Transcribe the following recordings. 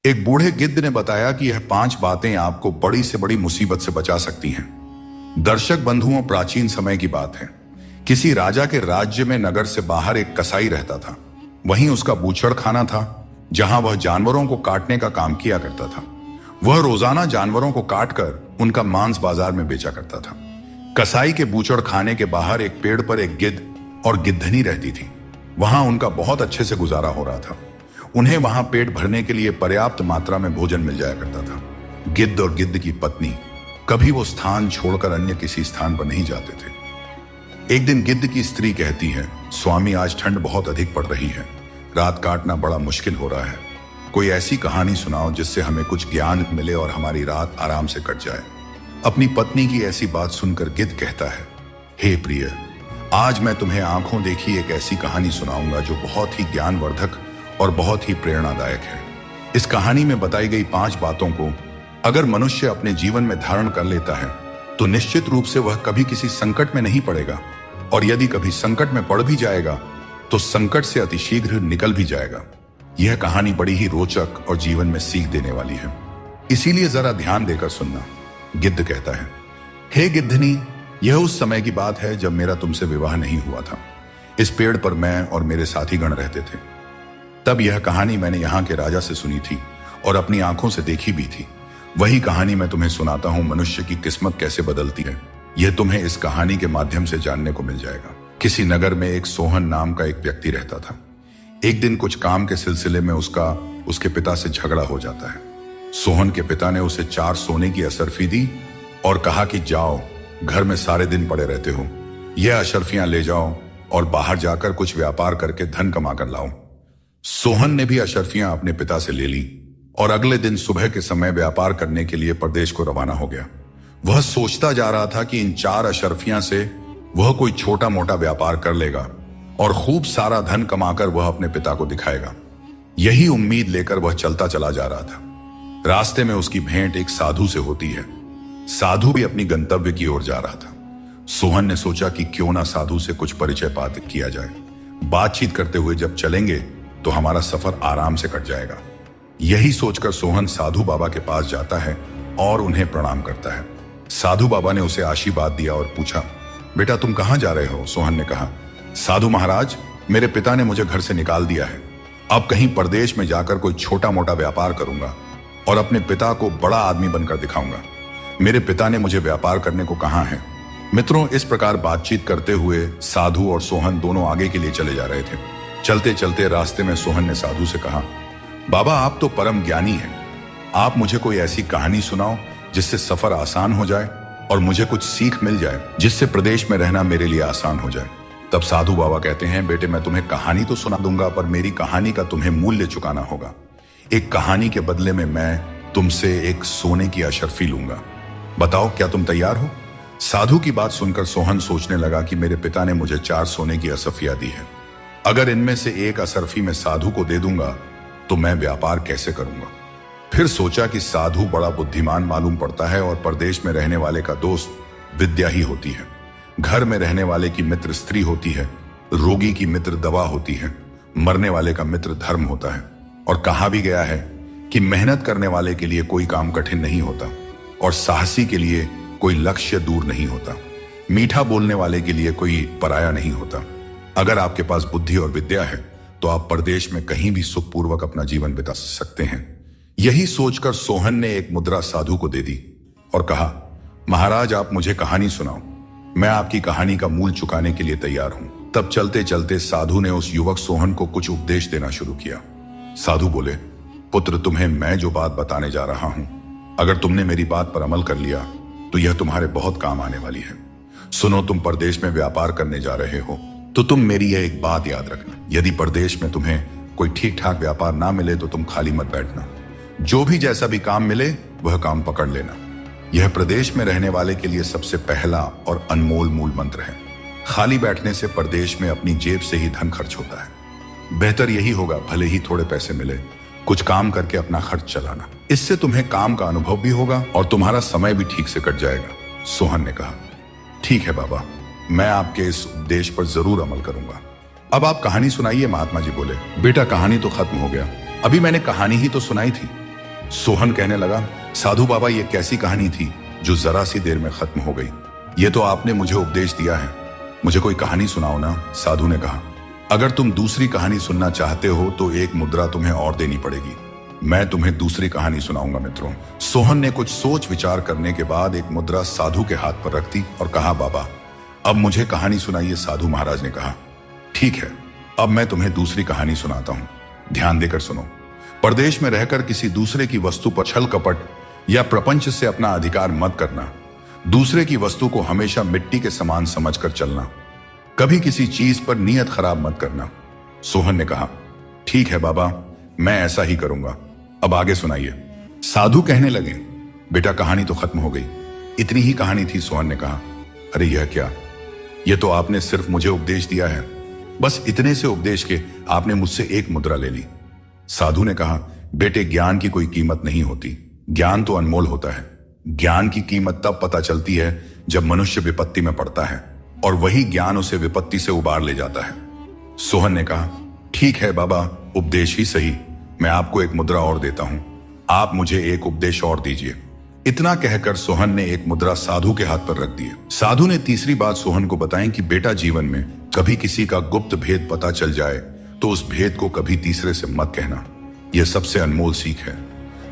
एक बूढ़े गिद्ध ने बताया कि यह 5 बातें आपको बड़ी से बड़ी मुसीबत से बचा सकती हैं। दर्शक बंधुओं, प्राचीन समय की बात है। किसी राजा के राज्य में नगर से बाहर एक कसाई रहता था। वहीं उसका बूचड़ खाना था, जहां वह जानवरों को काटने का काम किया करता था। वह रोजाना जानवरों को काटकर उनका मांस बाजार में बेचा करता था। कसाई के बूचड़ खाने के बाहर एक पेड़ पर एक गिद्ध और गिद्धनी रहती थी। वहां उनका बहुत अच्छे से गुजारा हो रहा था। उन्हें वहां पेट भरने के लिए पर्याप्त मात्रा में भोजन मिल जाया करता था। गिद्ध और गिद्ध की पत्नी कभी वो स्थान छोड़कर अन्य किसी स्थान पर नहीं जाते थे। एक दिन गिद्ध की स्त्री कहती है, स्वामी आज ठंड बहुत अधिक पड़ रही है, रात काटना बड़ा मुश्किल हो रहा है। कोई ऐसी कहानी सुनाओ जिससे हमें कुछ ज्ञान मिले और हमारी रात आराम से कट जाए। अपनी पत्नी की ऐसी बात सुनकर गिद्ध कहता है, हे प्रिय, आज मैं तुम्हें आंखों देखी एक ऐसी कहानी सुनाऊंगा जो बहुत ही ज्ञानवर्धक और बहुत ही प्रेरणादायक है। इस कहानी में बताई गई 5 बातों को अगर मनुष्य अपने जीवन में धारण कर लेता है तो निश्चित रूप से वह कभी किसी संकट में नहीं पड़ेगा, और यदि कभी संकट में पड़ भी जाएगा तो संकट से अतिशीघ्र निकल भी जाएगा। यह कहानी बड़ी ही रोचक और जीवन में सीख देने वाली है, इसीलिए जरा ध्यान देकर सुनना। गिद्ध कहता है, हे गिद्धनी, यह उस समय की बात है जब मेरा तुमसे विवाह नहीं हुआ था। इस पेड़ पर मैं और मेरे साथीगण रहते थे। तब यह कहानी मैंने यहाँ के राजा से सुनी थी और अपनी आंखों से देखी भी थी। वही कहानी मैं तुम्हें सुनाता हूँ। मनुष्य की किस्मत कैसे बदलती है, यह तुम्हें इस कहानी के माध्यम से जानने को मिल जाएगा। किसी नगर में एक सोहन नाम का एक व्यक्ति रहता था। एक दिन कुछ काम के सिलसिले में उसके पिता से झगड़ा हो जाता है। सोहन के पिता ने उसे 4 सोने की अशर्फी दी और कहा कि जाओ, घर में सारे दिन पड़े रहते हो, यह अशर्फियां ले जाओ और बाहर जाकर कुछ व्यापार करके धन कमा कर लाओ। सोहन ने भी अशर्फियां अपने पिता से ले ली और अगले दिन सुबह के समय व्यापार करने के लिए प्रदेश को रवाना हो गया। वह सोचता जा रहा था कि इन 4 अशर्फियां से वह कोई छोटा मोटा व्यापार कर लेगा और खूब सारा धन कमाकर वह अपने पिता को दिखाएगा। यही उम्मीद लेकर वह चलता चला जा रहा था। रास्ते में उसकी भेंट एक साधु से होती है। साधु भी अपनी गंतव्य की ओर जा रहा था। सोहन ने सोचा कि क्यों ना साधु से कुछ परिचय बात किया जाए। बातचीत करते हुए जब चलेंगे तो हमारा सफर आराम से कट जाएगा। यही सोचकर सोहन साधु बाबा के पास जाता है और उन्हें प्रणाम करता है। साधु बाबा ने उसे आशीर्वाद दिया और पूछा, बेटा तुम कहां जा रहे हो? सोहन ने कहा, साधु महाराज, मेरे पिता ने मुझे घर से निकाल दिया है। अब कहीं परदेश में जाकर कोई छोटा मोटा व्यापार करूंगा और अपने पिता को बड़ा आदमी बनकर दिखाऊंगा। मेरे पिता ने मुझे व्यापार करने को कहा है। मित्रों, इस प्रकार बातचीत करते हुए साधु और सोहन दोनों आगे के लिए चले जा रहे थे। चलते चलते रास्ते में सोहन ने साधु से कहा, बाबा आप तो परम ज्ञानी हैं, आप मुझे कोई ऐसी कहानी सुनाओ जिससे सफर आसान हो जाए और मुझे कुछ सीख मिल जाए, जिससे प्रदेश में रहना मेरे लिए आसान हो जाए। तब साधु बाबा कहते हैं, बेटे मैं तुम्हें कहानी तो सुना दूंगा, पर मेरी कहानी का तुम्हें मूल्य चुकाना होगा। एक कहानी के बदले में मैं तुमसे एक सोने की अशर्फी लूंगा। बताओ क्या तुम तैयार हो? साधु की बात सुनकर सोहन सोचने लगा कि मेरे पिता ने मुझे 4 सोने की अशर्फियां दी है। अगर इनमें से एक अशर्फी मैं साधु को दे दूंगा तो मैं व्यापार कैसे करूंगा? फिर सोचा कि साधु बड़ा बुद्धिमान मालूम पड़ता है और परदेश में रहने वाले का दोस्त विद्या ही होती है। घर में रहने वाले की मित्र स्त्री होती है, रोगी की मित्र दवा होती है, मरने वाले का मित्र धर्म होता है। और कहा भी गया है कि मेहनत करने वाले के लिए कोई काम कठिन नहीं होता और साहसी के लिए कोई लक्ष्य दूर नहीं होता। मीठा बोलने वाले के लिए कोई पराया नहीं होता। अगर आपके पास बुद्धि और विद्या है तो आप परदेश में कहीं भी सुखपूर्वक अपना जीवन बिता सकते हैं। यही सोचकर सोहन ने एक मुद्रा साधु को दे दी और कहा, महाराज आप मुझे कहानी सुनाओ, मैं आपकी कहानी का मूल चुकाने के लिए तैयार हूं। तब चलते चलते साधु ने उस युवक सोहन को कुछ उपदेश देना शुरू किया। साधु बोले, पुत्र तुम्हें मैं जो बात बताने जा रहा हूं, अगर तुमने मेरी बात पर अमल कर लिया तो यह तुम्हारे बहुत काम आने वाली है। सुनो, तुम परदेश में व्यापार करने जा रहे हो तो तुम मेरी यह एक बात याद रखना, यदि परदेश में तुम्हें कोई ठीक ठाक व्यापार ना मिले तो तुम खाली मत बैठना। जो भी जैसा भी काम मिले वह काम पकड़ लेना। यह प्रदेश में रहने वाले के लिए सबसे पहला और अनमोल मूल मंत्र है। खाली बैठने से परदेश में अपनी जेब से ही धन खर्च होता है। बेहतर यही होगा भले ही थोड़े पैसे मिले, कुछ काम करके अपना खर्च चलाना। इससे तुम्हें काम का अनुभव भी होगा और तुम्हारा समय भी ठीक से कट जाएगा। सोहन ने कहा, ठीक है बाबा, मैं आपके इस उपदेश पर जरूर अमल करूंगा। अब आप कहानी सुनाइए। महात्मा जी बोले, बेटा कहानी तो खत्म हो गया, अभी मैंने कहानी ही तो सुनाई थी। सोहन कहने लगा, साधु बाबा ये कैसी कहानी थी जो जरा सी देर में खत्म हो गई। ये तो आपने मुझे उपदेश दिया है, मुझे कोई कहानी सुनाओ ना। साधु ने कहा, अगर तुम दूसरी कहानी सुनना चाहते हो तो एक मुद्रा तुम्हें और देनी पड़ेगी। मैं तुम्हें दूसरी कहानी सुनाऊंगा मित्रों। सोहन ने कुछ सोच विचार करने के बाद एक मुद्रा साधु के हाथ पर रख दी और कहा, बाबा अब मुझे कहानी सुनाइए। साधु महाराज ने कहा, ठीक है, अब मैं तुम्हें दूसरी कहानी सुनाता हूं, ध्यान देकर सुनो। परदेश में रहकर किसी दूसरे की वस्तु पर छल कपट या प्रपंच से अपना अधिकार मत करना। दूसरे की वस्तु को हमेशा मिट्टी के समान समझकर चलना। कभी किसी चीज पर नियत खराब मत करना। सोहन ने कहा, ठीक है बाबा, मैं ऐसा ही करूंगा। अब आगे सुनाइए। साधु कहने लगे, बेटा कहानी तो खत्म हो गई, इतनी ही कहानी थी। सोहन ने कहा, अरे यह क्या, यह तो आपने सिर्फ मुझे उपदेश दिया है, बस इतने से उपदेश के आपने मुझसे एक मुद्रा ले ली। साधु ने कहा, बेटे ज्ञान की कोई कीमत नहीं होती, ज्ञान तो अनमोल होता है। ज्ञान की कीमत तब पता चलती है जब मनुष्य विपत्ति में पड़ता है और वही ज्ञान उसे विपत्ति से उबार ले जाता है। सोहन ने कहा, ठीक है बाबा, उपदेश ही सही, मैं आपको एक मुद्रा और देता हूं, आप मुझे एक उपदेश और दीजिए। इतना कहकर सोहन ने एक मुद्रा साधु के हाथ पर रख दी। साधु ने तीसरी बात सोहन को बताई कि बेटा जीवन में कभी किसी का गुप्त भेद पता चल जाए तो उस भेद को कभी तीसरे से मत कहना, यह सबसे अनमोल सीख है।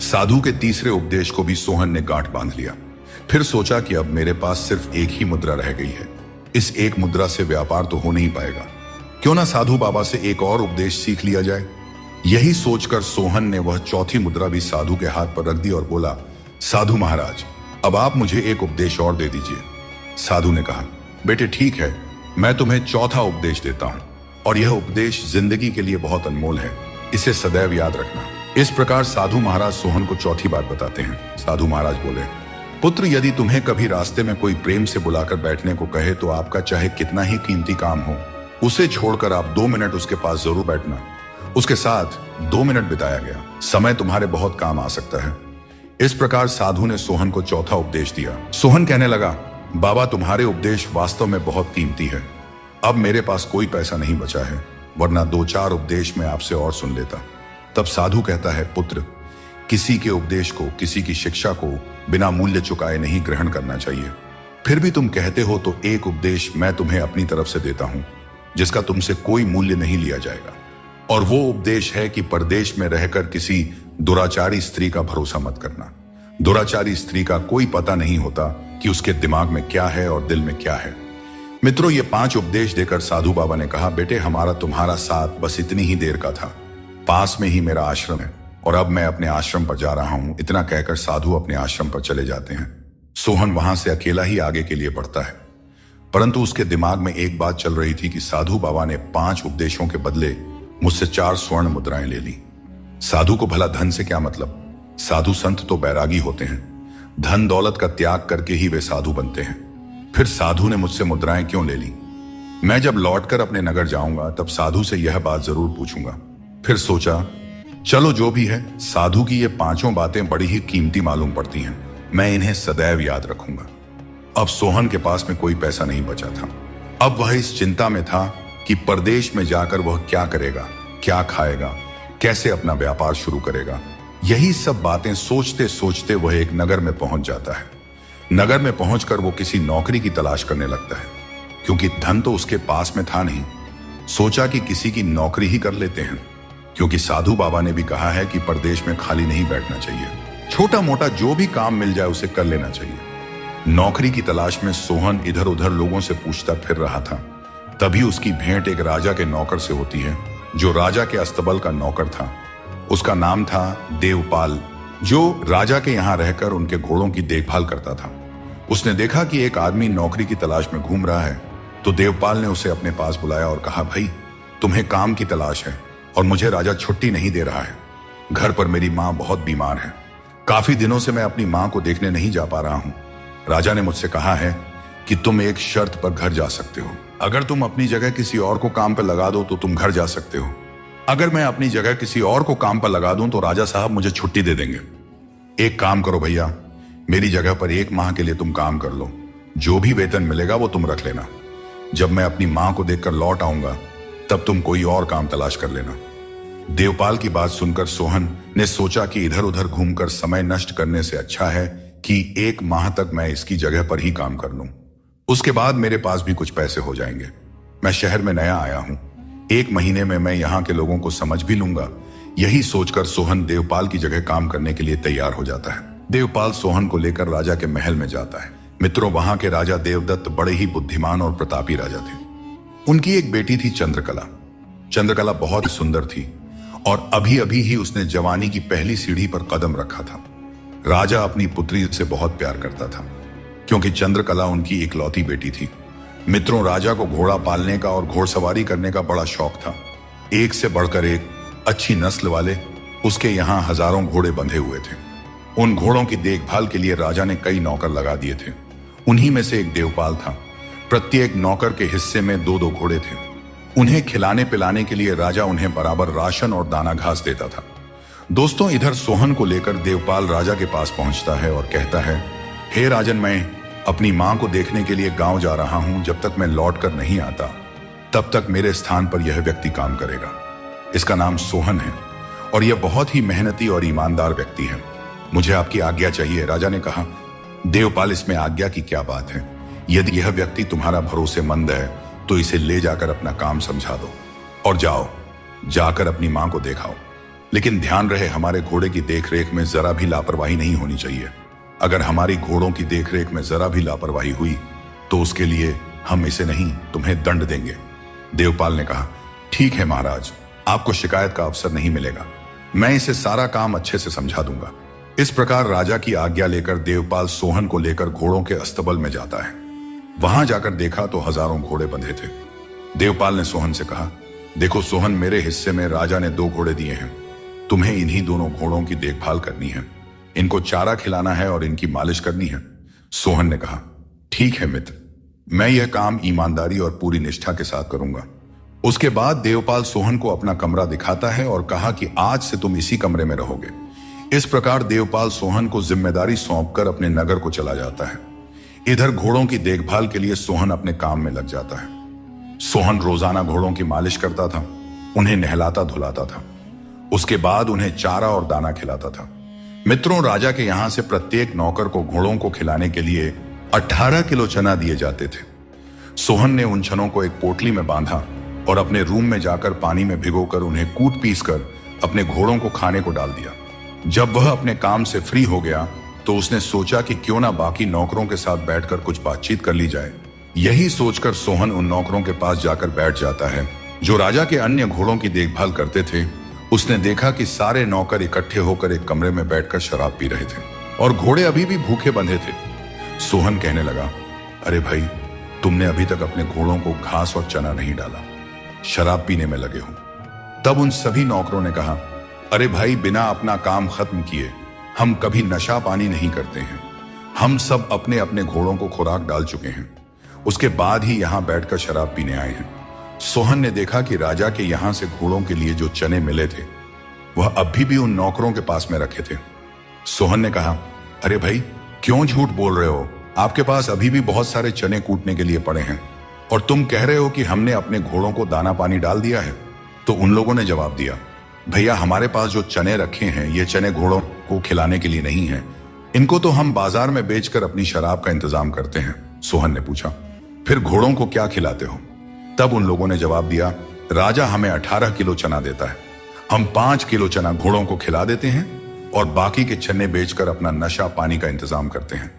साधु के तीसरे उपदेश को भी सोहन ने गांठ बांध लिया। फिर सोचा कि अब मेरे पास सिर्फ एक ही मुद्रा रह गई है, इस एक मुद्रा से व्यापार तो हो नहीं पाएगा, क्यों ना साधु बाबा से एक और उपदेश सीख लिया जाए। यही सोचकर सोहन ने वह चौथी मुद्रा भी साधु के हाथ पर रख दी और बोला, साधु महाराज अब आप मुझे एक उपदेश और दे दीजिए। साधु ने कहा, बेटे ठीक है, मैं तुम्हें चौथा उपदेश देता हूं और यह उपदेश जिंदगी के लिए बहुत अनमोल है, इसे सदैव याद रखना। इस प्रकार साधु महाराज सोहन को चौथी बात बताते हैं। साधु महाराज बोले, पुत्र यदि तुम्हें कभी रास्ते में कोई प्रेम से बुलाकर बैठने को कहे तो आपका चाहे कितना ही कीमती काम हो, उसे छोड़कर आप 2 मिनट उसके पास जरूर बैठना। उसके साथ 2 मिनट बिताया गया समय तुम्हारे बहुत काम आ सकता है। इस प्रकार साधु ने सोहन को चौथा उपदेश दिया। सोहन कहने लगा, बाबा तुम्हारे उपदेश वास्तव में बहुत कीमती है, अब मेरे पास कोई पैसा नहीं बचा है, वरना 2-4 उपदेश मैं आपसे और सुन लेता। तब साधु कहता है, पुत्र किसी के उपदेश को, किसी की शिक्षा को बिना मूल्य चुकाए नहीं ग्रहण करना चाहिए। फिर भी तुम कहते हो तो एक उपदेश मैं तुम्हें अपनी तरफ से देता हूं जिसका तुमसे कोई मूल्य नहीं लिया जाएगा, और वो उपदेश है कि परदेश में रहकर किसी दुराचारी स्त्री का भरोसा मत करना। दुराचारी स्त्री का कोई पता नहीं होता कि उसके दिमाग में क्या है और दिल में क्या है। मित्रों, ये 5 उपदेश देकर साधु बाबा ने कहा, बेटे हमारा तुम्हारा साथ बस इतनी ही देर का था, पास में ही मेरा आश्रम है और अब मैं अपने आश्रम पर जा रहा हूं। इतना कहकर साधु अपने आश्रम पर चले जाते हैं। सोहन वहां से अकेला ही आगे के लिए बढ़ता है, परंतु उसके दिमाग में एक बात चल रही थी कि साधु बाबा ने 5 उपदेशों के बदले मुझसे 4 स्वर्ण मुद्राएं ले ली। साधु को भला धन से क्या मतलब, साधु संत तो बैरागी होते हैं, धन दौलत का त्याग करके ही वे साधु बनते हैं। फिर साधु ने मुझसे मुद्राएं क्यों ले ली? मैं जब लौटकर अपने नगर जाऊंगा तब साधु से यह बात जरूर पूछूंगा। फिर सोचा, चलो जो भी है, साधु की ये 5 बातें बड़ी ही कीमती मालूम पड़ती हैं, मैं इन्हें सदैव याद रखूंगा। अब सोहन के पास में कोई पैसा नहीं बचा था। अब वह इस चिंता में था कि परदेश में जाकर वह क्या करेगा, क्या खाएगा, कैसे अपना व्यापार शुरू करेगा। यही सब बातें सोचते सोचते वह एक नगर में पहुंच जाता है। नगर में पहुंचकर वो किसी नौकरी की तलाश करने लगता है, क्योंकि धन तो उसके पास में था नहीं। सोचा कि किसी की नौकरी ही कर लेते हैं, क्योंकि साधु बाबा ने भी कहा है कि परदेश में खाली नहीं बैठना चाहिए, छोटा मोटा जो भी काम मिल जाए उसे कर लेना चाहिए। नौकरी की तलाश में सोहन इधर उधर लोगों से पूछता फिर रहा था। तभी उसकी भेंट एक राजा के नौकर से होती है, जो राजा के अस्तबल का नौकर था। उसका नाम था देवपाल, जो राजा के यहाँ रहकर उनके घोड़ों की देखभाल करता था। उसने देखा कि एक आदमी नौकरी की तलाश में घूम रहा है, तो देवपाल ने उसे अपने पास बुलाया और कहा, भाई तुम्हें काम की तलाश है और मुझे राजा छुट्टी नहीं दे रहा है। घर पर मेरी माँ बहुत बीमार है, काफी दिनों से मैं अपनी माँ को देखने नहीं जा पा रहा हूँ। राजा ने मुझसे कहा है कि तुम एक शर्त पर घर जा सकते हो, अगर तुम अपनी जगह किसी और को काम पर लगा दो तो तुम घर जा सकते हो। अगर मैं अपनी जगह किसी और को काम पर लगा दूं तो राजा साहब मुझे छुट्टी दे देंगे। एक काम करो भैया, मेरी जगह पर 1 माह के लिए तुम काम कर लो, जो भी वेतन मिलेगा वो तुम रख लेना। जब मैं अपनी माँ को देखकर लौट आऊंगा तब तुम कोई और काम तलाश कर लेना। देवपाल की बात सुनकर सोहन ने सोचा कि इधर उधर घूमकर समय नष्ट करने से अच्छा है कि 1 माह तक मैं इसकी जगह पर ही काम कर लूं। उसके बाद मेरे पास भी कुछ पैसे हो जाएंगे। मैं शहर में नया आया हूं, 1 महीने में मैं यहाँ के लोगों को समझ भी लूंगा। यही सोचकर सोहन देवपाल की जगह काम करने के लिए तैयार हो जाता है। देवपाल सोहन को लेकर राजा के महल में जाता है। मित्रों, वहां के राजा देवदत्त बड़े ही बुद्धिमान और प्रतापी राजा थे। उनकी एक बेटी थी चंद्रकला। चंद्रकला बहुत ही सुंदर थी और अभी अभी ही उसने जवानी की पहली सीढ़ी पर कदम रखा था। राजा अपनी पुत्री से बहुत प्यार करता था क्योंकि चंद्रकला उनकी इकलौती बेटी थी। मित्रों, राजा को घोड़ा पालने का और घोड़सवारी करने का बड़ा शौक था। एक से बढ़कर एक अच्छी नस्ल वाले उसके यहाँ हजारों घोड़े बंधे हुए थे। उन घोड़ों की देखभाल के लिए राजा ने कई नौकर लगा दिए थे। उन्हीं में से एक देवपाल था। प्रत्येक नौकर के हिस्से में 2-2 घोड़े थे। उन्हें खिलाने पिलाने के लिए राजा उन्हें बराबर राशन और दाना घास देता था। दोस्तों, इधर सोहन को लेकर देवपाल राजा के पास पहुंचता है और कहता है, हे राजन, मैं अपनी मां को देखने के लिए गांव जा रहा हूं। जब तक मैं लौट कर नहीं आता तब तक मेरे स्थान पर यह व्यक्ति काम करेगा। इसका नाम सोहन है और यह बहुत ही मेहनती और ईमानदार व्यक्ति है। मुझे आपकी आज्ञा चाहिए। राजा ने कहा, देवपाल, इसमें आज्ञा की क्या बात है? यदि यह व्यक्ति तुम्हारा भरोसेमंद है तो इसे ले जाकर अपना काम समझा दो और जाकर अपनी मां को दिखाओ। लेकिन ध्यान रहे, हमारे घोड़े की देखरेख में जरा भी लापरवाही नहीं होनी चाहिए। अगर हमारी घोड़ों की देखरेख में जरा भी लापरवाही हुई तो उसके लिए हम इसे नहीं, तुम्हें दंड देंगे। देवपाल ने कहा, ठीक है महाराज, आपको शिकायत का अवसर नहीं मिलेगा। मैं इसे सारा काम अच्छे से समझा दूंगा। इस प्रकार राजा की आज्ञा लेकर देवपाल सोहन को लेकर घोड़ों के अस्तबल में जाता है। वहां जाकर देखा तो हजारों घोड़े बंधे थे। देवपाल ने सोहन से कहा, देखो सोहन, मेरे हिस्से में राजा ने 2 घोड़े दिए हैं। तुम्हें इन्हीं दोनों घोड़ों की देखभाल करनी है। इनको चारा खिलाना है और इनकी मालिश करनी है। सोहन ने कहा, ठीक है मित्र, मैं यह काम ईमानदारी और पूरी निष्ठा के साथ करूंगा। उसके बाद देवपाल सोहन को अपना कमरा दिखाता है और कहा कि आज से तुम इसी कमरे में रहोगे। इस प्रकार देवपाल सोहन को जिम्मेदारी सौंपकर अपने नगर को चला जाता है। इधर घोड़ों की देखभाल के लिए सोहन अपने काम में लग जाता है। सोहन रोजाना घोड़ों की मालिश करता था, उन्हें नहलाता धुलाता था। उसके बाद उन्हें चारा और दाना खिलाता था। मित्रों, राजा के यहां से प्रत्येक नौकर को घोड़ों को खिलाने के लिए 18 किलो चना दिए जाते थे। सोहन ने उन चनों को एक पोटली में बांधा और अपने रूम में जाकर पानी में भिगोकर उन्हें कूट पीस कर अपने घोड़ों को खाने को डाल दिया। जब वह अपने काम से फ्री हो गया तो उसने सोचा कि क्यों ना बाकी नौकरों के साथ बैठकर कुछ बातचीत कर ली जाए। यही सोचकर सोहन उन नौकरों के पास जाकर बैठ जाता है जो राजा के अन्य घोड़ों की देखभाल करते थे। उसने देखा कि सारे नौकर इकट्ठे होकर एक कमरे में बैठकर शराब पी रहे थे और घोड़े अभी भी भूखे बंधे थे। सोहन कहने लगा, अरे भाई, तुमने अभी तक अपने घोड़ों को घास और चना नहीं डाला, शराब पीने में लगे हो। तब उन सभी नौकरों ने कहा, अरे भाई, बिना अपना काम खत्म किए हम कभी नशा पानी नहीं करते हैं। हम सब अपने अपने घोड़ों को खुराक डाल चुके हैं, उसके बाद ही यहां बैठकर शराब पीने आए हैं। सोहन ने देखा कि राजा के यहां से घोड़ों के लिए जो चने मिले थे वह अभी भी उन नौकरों के पास में रखे थे। सोहन ने कहा, अरे भाई, क्यों झूठ बोल रहे हो? आपके पास अभी भी बहुत सारे चने कूटने के लिए पड़े हैं और तुम कह रहे हो कि हमने अपने घोड़ों को दाना पानी डाल दिया है। तो उन लोगों ने जवाब दिया, भैया, हमारे पास जो चने रखे हैं ये चने घोड़ों को खिलाने के लिए नहीं है, इनको तो हम बाजार में बेचकर अपनी शराब का इंतजाम करते हैं। सोहन ने पूछा, फिर घोड़ों को क्या खिलाते हो? तब उन लोगों ने जवाब दिया, राजा हमें 18 किलो चना देता है, हम 5 किलो चना घोड़ों को खिला देते हैं और बाकी के चने बेचकर अपना नशा पानी का इंतजाम करते हैं।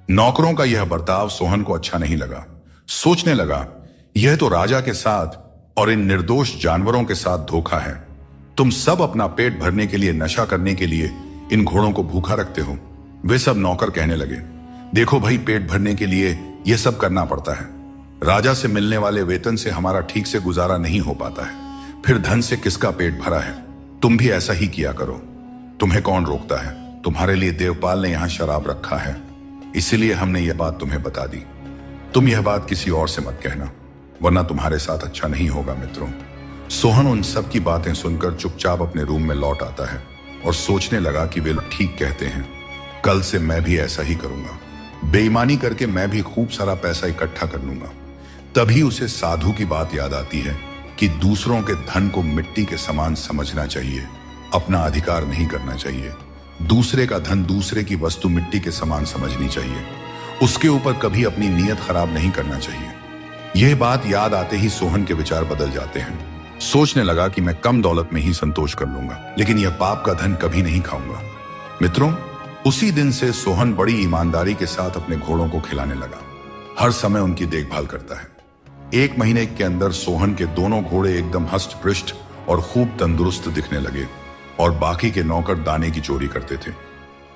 नौकरों का यह बर्ताव सोहन को अच्छा नहीं लगा। सोचने लगा, यह तो राजा के साथ और इन निर्दोष जानवरों के साथ धोखा है। तुम सब अपना पेट भरने के लिए, नशा करने के लिए इन घोड़ों को भूखा रखते हो। वे सब नौकर कहने लगे, देखो भाई, पेट भरने के लिए यह सब करना पड़ता है। राजा से मिलने वाले वेतन से हमारा ठीक से गुजारा नहीं हो पाता है, फिर धन से किसका पेट भरा है? तुम भी ऐसा ही किया करो। तुम्हें कौन रोकता है? तुम्हारे लिए देवपाल ने यहां शराब रखा है, इसीलिए हमने यह बात तुम्हें बता दी। तुम यह बात किसी और से मत कहना, वरना तुम्हारे साथ अच्छा नहीं होगा। मित्रों, सोहन उन सब की बातें सुनकर चुपचाप अपने रूम में लौट आता है और सोचने लगा कि वे लोग ठीक कहते हैं, कल से मैं भी ऐसा ही करूंगा। बेईमानी करके मैं भी खूब सारा पैसा इकट्ठा कर लूंगा। तभी उसे साधु की बात याद आती है कि दूसरों के धन को मिट्टी के समान समझना चाहिए, अपना अधिकार नहीं करना चाहिए। दूसरे का धन, दूसरे की वस्तु मिट्टी के समान समझनी चाहिए। उसके ऊपर कभी अपनी नीयत खराब नहीं करना चाहिए। यह बात याद आते ही सोहन के विचार बदल जाते हैं। सोचने लगा कि मैं कम दौलत में ही संतोष कर लूंगा, लेकिन यह पाप का धन कभी नहीं खाऊंगा। मित्रों, उसी दिन से सोहन बड़ी ईमानदारी के साथ अपने घोड़ों को खिलाने लगा। हर समय उनकी देखभाल करता है। 1 महीने के अंदर सोहन के दोनों घोड़े एकदम हष्ट पृष्ठ और खूब तंदुरुस्त दिखने लगे और बाकी के नौकर दाने की चोरी करते थे।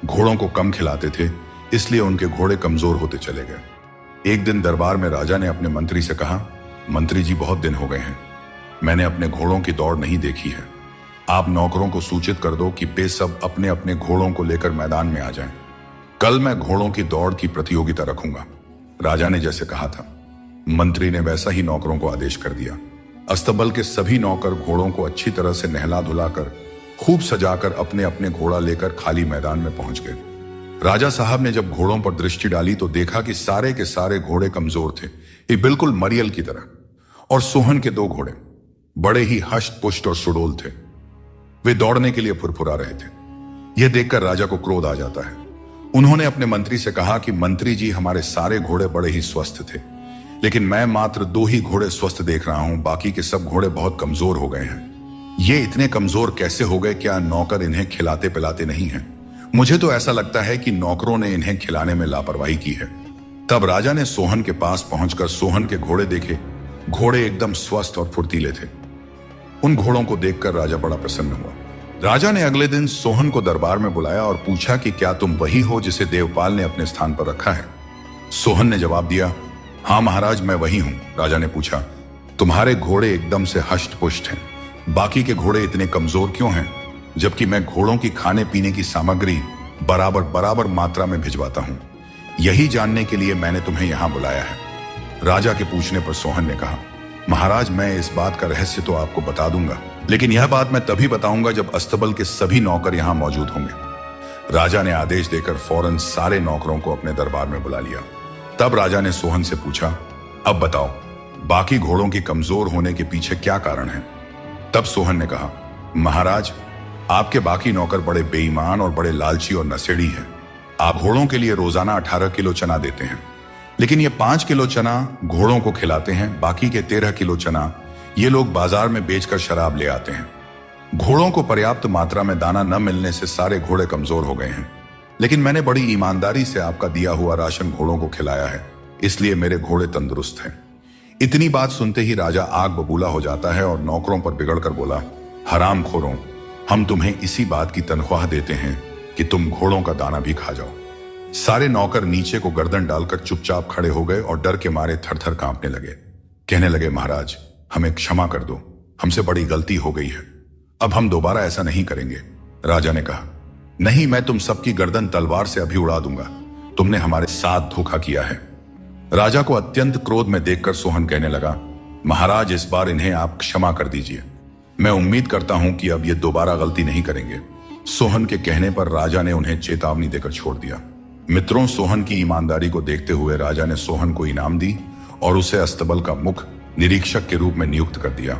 घोड़ों को कम खिलाते थे, इसलिए उनके घोड़े कमजोर होते चले गए। एक दिन दरबार में राजा ने अपने मंत्री से कहा, मंत्री जी, बहुत दिन हो गए हैं, मैंने अपने घोड़ों की दौड़ नहीं देखी है। आप नौकरों को सूचित कर दो कि वे सब अपने अपने घोड़ों को लेकर मैदान में आ जाएं। कल मैं घोड़ों की दौड़ की प्रतियोगिता रखूंगा। राजा ने जैसे कहा था, मंत्री ने वैसा ही नौकरों को आदेश कर दिया। अस्तबल के सभी नौकर घोड़ों को अच्छी तरह से नहला धुलाकर, खूब सजाकर अपने अपने घोड़ा लेकर खाली मैदान में पहुंच गए। राजा साहब ने जब घोड़ों पर दृष्टि डाली तो देखा कि सारे के सारे घोड़े कमजोर थे, ये बिल्कुल मरियल की तरह। और सोहन के 2 घोड़े बड़े ही हष्ट पुष्ट और सुडोल थे। वे दौड़ने के लिए फुरफुरा रहे थे। यह देखकर राजा को क्रोध आ जाता है। उन्होंने अपने मंत्री से कहा कि मंत्री जी, हमारे सारे घोड़े बड़े ही स्वस्थ थे, लेकिन मैं मात्र 2 ही घोड़े स्वस्थ देख रहा हूं। बाकी के सब घोड़े बहुत कमजोर हो गए हैं। ये इतने कमजोर कैसे हो गए? क्या नौकर इन्हें खिलाते पिलाते नहीं हैं? मुझे तो ऐसा लगता है कि नौकरों ने इन्हें खिलाने में लापरवाही की है। तब राजा ने सोहन के पास पहुंचकर सोहन के घोड़े देखे। घोड़े एकदम स्वस्थ और फुर्तीले थे। उन घोड़ों को देखकर राजा बड़ा प्रसन्न हुआ। राजा ने अगले दिन सोहन को दरबार में बुलाया और पूछा कि क्या तुम वही हो जिसे देवपाल ने अपने स्थान पर रखा है? सोहन ने जवाब दिया, हाँ महाराज, मैं वही हूं। राजा ने पूछा, तुम्हारे घोड़े एकदम से हष्ट पुष्ट हैं, बाकी के घोड़े इतने कमजोर क्यों हैं, जबकि मैं घोड़ों की खाने पीने की सामग्री बराबर बराबर मात्रा में भिजवाता हूं? यही जानने के लिए मैंने तुम्हें यहां बुलाया है। राजा के पूछने पर सोहन ने कहा, महाराज, मैं इस बात का रहस्य तो आपको बता दूंगा, लेकिन यह बात मैं तभी बताऊंगा जब अस्तबल के सभी नौकर यहां मौजूद होंगे। राजा ने आदेश देकर फौरन सारे नौकरों को अपने दरबार में बुला लिया। तब राजा ने सोहन से पूछा, अब बताओ, बाकी घोड़ों की कमजोर होने के पीछे क्या कारण है? तब सोहन ने कहा, महाराज, आपके बाकी नौकर बड़े बेईमान और बड़े लालची और नशेड़ी हैं। आप घोड़ों के लिए रोजाना 18 किलो चना देते हैं, लेकिन ये 5 किलो चना घोड़ों को खिलाते हैं। बाकी के 13 किलो चना ये लोग बाजार में बेचकर शराब ले आते हैं। घोड़ों को पर्याप्त मात्रा में दाना न मिलने से सारे घोड़े कमजोर हो गए हैं, लेकिन मैंने बड़ी ईमानदारी से आपका दिया हुआ राशन घोड़ों को खिलाया है, इसलिए मेरे घोड़े तंदुरुस्त हैं। इतनी बात सुनते ही राजा आग बबूला हो जाता है और नौकरों पर बिगड़कर बोला, हरामखोरों, हम तुम्हें इसी बात की तनख्वाह देते हैं कि तुम घोड़ों का दाना भी खा जाओ। सारे नौकर नीचे को गर्दन डालकर चुपचाप खड़े हो गए और डर के मारे थर-थर कांपने लगे। कहने लगे, महाराज, हमें क्षमा कर दो, हमसे बड़ी गलती हो गई है, अब हम दोबारा ऐसा नहीं करेंगे। राजा ने कहा, नहीं, मैं तुम सबकी गर्दन तलवार से अभी उड़ा दूंगा। तुमने हमारे साथ धोखा किया है। राजा को अत्यंत क्रोध में देखकर सोहन कहने लगा, महाराज, इस बार इन्हें आप क्षमा कर दीजिए। मैं उम्मीद करता हूं कि अब ये दोबारा गलती नहीं करेंगे। सोहन के कहने पर राजा ने उन्हें चेतावनी देकर छोड़ दिया। मित्रों, सोहन की ईमानदारी को देखते हुए राजा ने सोहन को इनाम दी और उसे अस्तबल का मुख्य निरीक्षक के रूप में नियुक्त कर दिया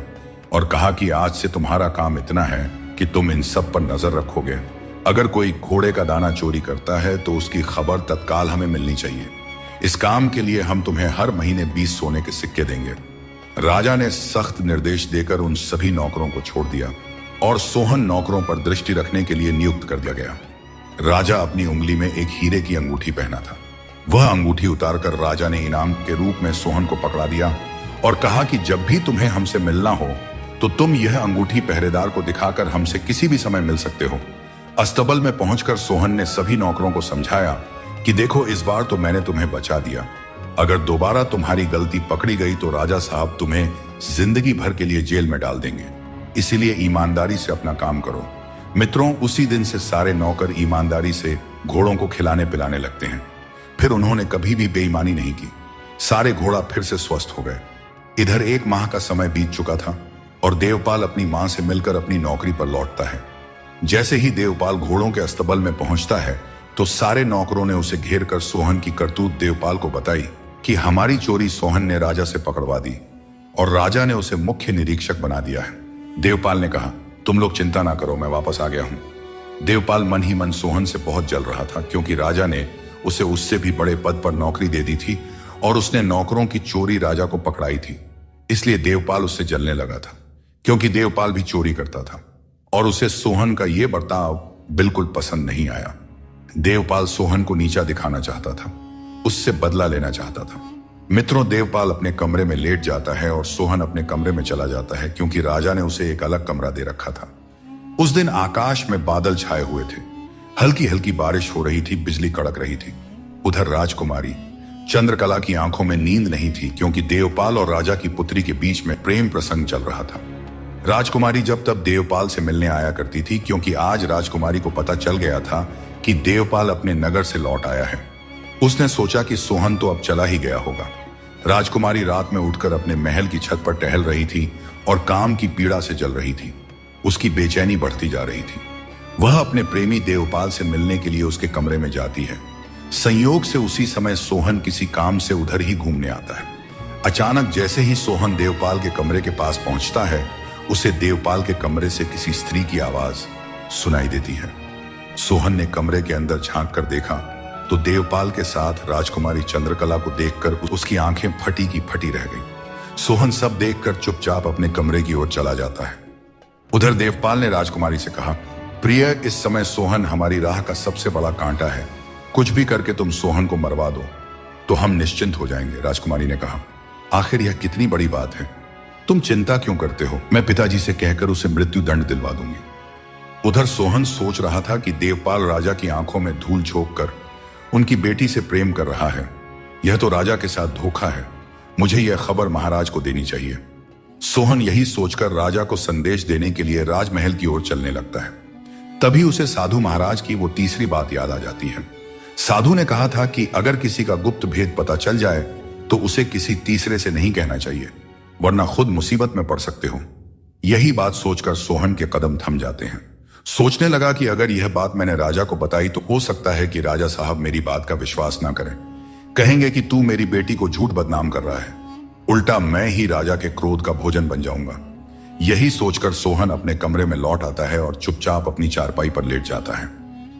और कहा कि आज से तुम्हारा काम इतना है कि तुम इन सब पर नजर रखोगे। अगर कोई घोड़े का दाना चोरी करता है तो उसकी खबर तत्काल हमें मिलनी चाहिए। इस काम के लिए हम तुम्हें हर महीने 20 सोने के सिक्के देंगे। राजा ने सख्त निर्देश देकर उन सभी नौकरों को छोड़ दिया और सोहन नौकरों पर दृष्टि रखने के लिए नियुक्त कर दिया गया। राजा अपनी उंगली में एक हीरे की अंगूठी पहना था। वह अंगूठी उतारकर राजा ने इनाम के रूप में सोहन को पकड़ा दिया और कहा कि जब भी तुम्हें हमसे मिलना हो तो तुम यह अंगूठी पहरेदार को दिखाकर हमसे किसी भी समय मिल सकते हो। अस्तबल में पहुंचकर सोहन ने सभी नौकरों को समझाया कि देखो, इस बार तो मैंने तुम्हें बचा दिया। अगर दोबारा तुम्हारी गलती पकड़ी गई तो राजा साहब तुम्हें जिंदगी भर के लिए जेल में डाल देंगे। इसीलिए ईमानदारी से अपना काम करो। मित्रों, उसी दिन से सारे नौकर ईमानदारी से घोड़ों को खिलाने पिलाने लगते हैं। फिर उन्होंने कभी भी बेईमानी नहीं की। सारे घोड़ा फिर से स्वस्थ हो गए। इधर 1 माह का समय बीत चुका था और देवपाल अपनी मां से मिलकर अपनी नौकरी पर लौटता है। जैसे ही देवपाल घोड़ों के अस्तबल में पहुंचता है तो सारे नौकरों ने उसे घेर कर सोहन की करतूत देवपाल को बताई कि हमारी चोरी सोहन ने राजा से पकड़वा दी और राजा ने उसे मुख्य निरीक्षक बना दिया है। देवपाल ने कहा, तुम लोग चिंता ना करो, मैं वापस आ गया हूं। देवपाल मन ही मन सोहन से बहुत जल रहा था, क्योंकि राजा ने उसे उससे भी बड़े पद पर नौकरी दे दी थी और उसने नौकरों की चोरी राजा को पकड़ाई थी। इसलिए देवपाल उससे जलने लगा था, क्योंकि देवपाल भी चोरी करता था और उसे सोहन का यह बर्ताव बिल्कुल पसंद नहीं आया। देवपाल सोहन को नीचा दिखाना चाहता था, उससे बदला लेना चाहता था। मित्रों, देवपाल अपने कमरे में लेट जाता है और सोहन अपने कमरे में चला जाता है, क्योंकि राजा ने उसे एक अलग कमरा दे रखा था। उस दिन आकाश में बादल छाए हुए थे, हल्की हल्की बारिश हो रही थी, बिजली कड़क रही थी। उधर राजकुमारी चंद्रकला की आंखों में नींद नहीं थी, क्योंकि देवपाल और राजा की पुत्री के बीच में प्रेम प्रसंग चल रहा था। राजकुमारी जब तब देवपाल से मिलने आया करती थी, क्योंकि आज राजकुमारी को पता चल गया था कि देवपाल अपने नगर से लौट आया है। उसने सोचा कि सोहन तो अब चला ही गया होगा। राजकुमारी रात में उठकर अपने महल की छत पर टहल रही थी और काम की पीड़ा से जल रही थी। उसकी बेचैनी बढ़ती जा रही थी। वह अपने प्रेमी देवपाल से मिलने के लिए उसके कमरे में जाती है। संयोग से उसी समय सोहन किसी काम से उधर ही घूमने आता है। अचानक जैसे ही सोहन देवपाल के कमरे के पास पहुंचता है, उसे देवपाल के कमरे से किसी स्त्री की आवाज सुनाई देती है। सोहन ने कमरे के अंदर झांक कर देखा तो देवपाल के साथ राजकुमारी चंद्रकला को देखकर उसकी आंखें फटी की फटी रह गईं। सोहन सब देखकर चुपचाप अपने कमरे की ओर चला जाता है। उधर देवपाल ने राजकुमारी से कहा, प्रिय, इस समय सोहन हमारी राह का सबसे बड़ा कांटा है। कुछ भी करके तुम सोहन को मरवा दो तो हम निश्चिंत हो जाएंगे। राजकुमारी ने कहा, आखिर यह कितनी बड़ी बात है, तुम चिंता क्यों करते हो? मैं पिताजी से कहकर उसे मृत्यु दंड दिलवा दूंगी। उधर सोहन सोच रहा था कि देवपाल राजा की आंखों में धूल झोंक कर उनकी बेटी से प्रेम कर रहा है। यह तो राजा के साथ धोखा है। मुझे यह खबर महाराज को देनी चाहिए। सोहन यही सोचकर राजा को संदेश देने के लिए राजमहल की ओर चलने लगता है। तभी उसे साधु महाराज की वो तीसरी बात याद आ जाती है। साधु ने कहा था कि अगर किसी का गुप्त भेद पता चल जाए तो उसे किसी तीसरे से नहीं कहना चाहिए, वरना खुद मुसीबत में पड़ सकते हो। यही बात सोचकर सोहन के कदम थम जाते हैं। सोचने लगा कि अगर यह बात मैंने राजा को बताई तो हो सकता है कि राजा साहब मेरी बात का विश्वास ना करें। कहेंगे कि तू मेरी बेटी को झूठ बदनाम कर रहा है। उल्टा मैं ही राजा के क्रोध का भोजन बन जाऊंगा। यही सोचकर सोहन अपने कमरे में लौट आता है और चुपचाप अपनी चारपाई पर लेट जाता है।